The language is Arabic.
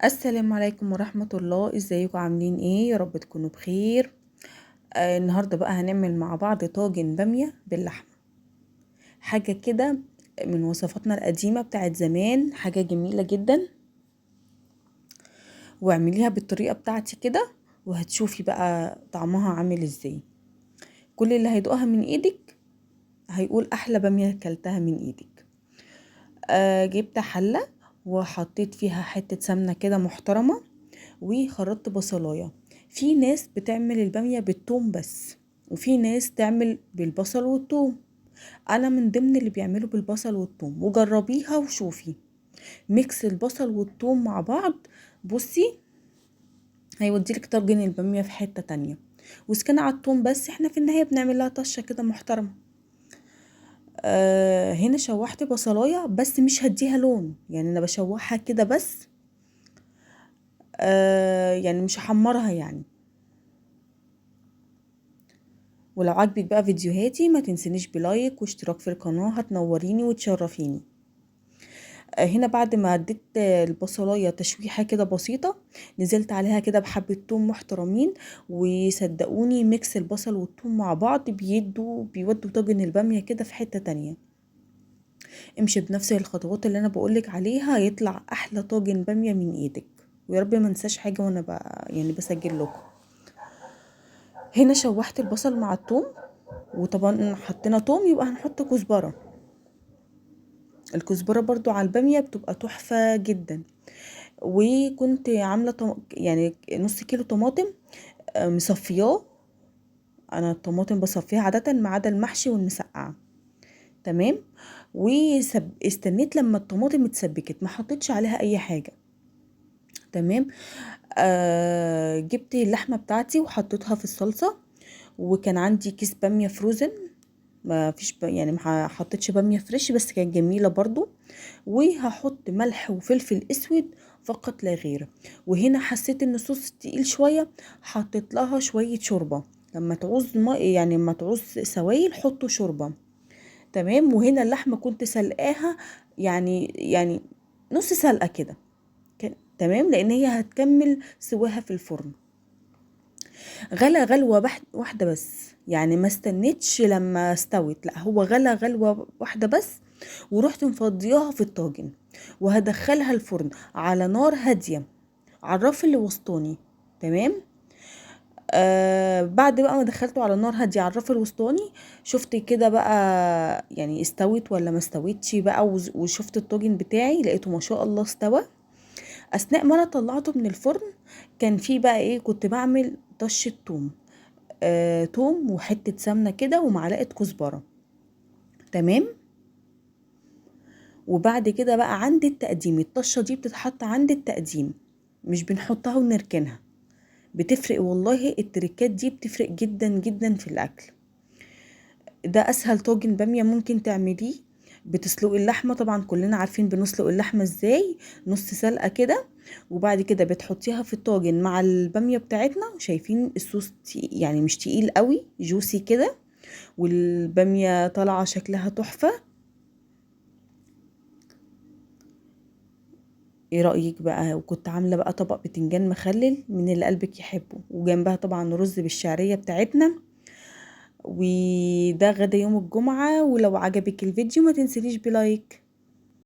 السلام عليكم ورحمة الله. ازيكم عاملين ايه؟ يا رب تكونوا بخير. النهاردة بقى هنعمل مع بعض طاجن بامية باللحمة. حاجة كده من وصفاتنا القديمة بتاعت زمان، حاجة جميلة جدا. واعمليها بالطريقة بتاعتي كده وهتشوفي بقى طعمها عامل ازاي. كل اللي هيدوقها من ايدك هيقول احلى بامية اكلتها من ايدك. جبت حلة وحطيت فيها حتة سمنة كده محترمة، وخرطت بصلايه. في ناس بتعمل الباميه بالثوم بس، وفي ناس تعمل بالبصل والثوم. انا من ضمن اللي بيعملوا بالبصل والثوم، وجربيها وشوفي ميكس البصل والثوم مع بعض. بصي، هيوديلك طاجن الباميه في حته تانية. وسكن على الثوم بس، احنا في النهايه بنعمل لها طشه كده محترمه. هنا شوحت بصلايه بس مش هديها لون، يعني انا بشوحها كده بس. يعني مش هحمرها يعني. ولو عجبك بقى فيديوهاتي ما تنسنيش بلايك واشتراك في القناة، هتنوريني وتشرفيني. هنا بعد ما اديت البصلايه تشويحه كده بسيطه، نزلت عليها كده بحبه توم محترمين. وصدقوني ميكس البصل والثوم مع بعض بيودوا طاجن الباميه كده في حته تانية. امشي بنفس الخطوات اللي انا بقولك عليها، يطلع احلى طاجن باميه من ايدك. ويا رب ما انساش حاجه وانا يعني بسجل لكم. هنا شوحت البصل مع الثوم، وطبعا حطينا توم يبقى هنحط كزبرة. الكزبرة برضو على البامية بتبقى تحفة جدا. وكنت عاملة يعني نص كيلو طماطم، مصفياه. انا الطماطم بصفيها عادة ما عدا المحشي والمسقعة. تمام. واستنيت لما الطماطم اتسبكت، ما حطيتش عليها اي حاجة. تمام. جبت اللحمة بتاعتي وحطيتها في الصلصة. وكان عندي كيس بامية فروزن. ما فيش يعني ما حطيتش باميه فريش، بس كانت جميله برضو. وهحط ملح وفلفل اسود فقط لا غير. وهنا حسيت ان الصوص تقيل شويه، حطيت لها شويه شوربه. لما تعوز يعني لما تعوز سوائل حطوا شوربه. تمام. وهنا اللحمه كنت سلقاها، يعني نص سلقه كده. تمام، لان هي هتكمل سواها في الفرن. غلى غلوة واحدة بس، يعني ما استنيتش لما استوت، لا هو غلى غلوة واحدة بس. ورحت مفضياها في الطاجن، وهدخلها الفرن على نار هادية، على الرف اللي وسطاني. تمام. بعد بقى ما دخلته على نار هادية على الرف الوسطاني، شفت كده بقى يعني استوت ولا ما استوتش بقى. وشفت الطاجن بتاعي لقيته ما شاء الله استوى. اثناء ما انا طلعته من الفرن، كان في بقى ايه، كنت بعمل طشة توم. توم وحتة سمنة كده ومعلقة كزبرة. تمام. وبعد كده بقى عند التقديم، الطشة دي بتتحط عند التقديم، مش بنحطها ونركنها. بتفرق والله، التركات دي بتفرق جدا جدا في الأكل. ده أسهل طاجن بامية ممكن تعمليه. بتسلقي اللحمة، طبعا كلنا عارفين بنسلق اللحمة ازاي، نص سلقة كده. وبعد كده بتحطيها في الطاجن مع البامية بتاعتنا. شايفين الصوص يعني مش تقيل قوي، جوسي كده. والبامية طالعة شكلها تحفة. ايه رأيك بقى؟ وكنت عاملة بقى طبق بتنجان مخلل من اللي قلبك يحبه، وجنبها طبعا رز بالشعرية بتاعتنا. وده غدا يوم الجمعة. ولو عجبك الفيديو ما تنسليش بلايك.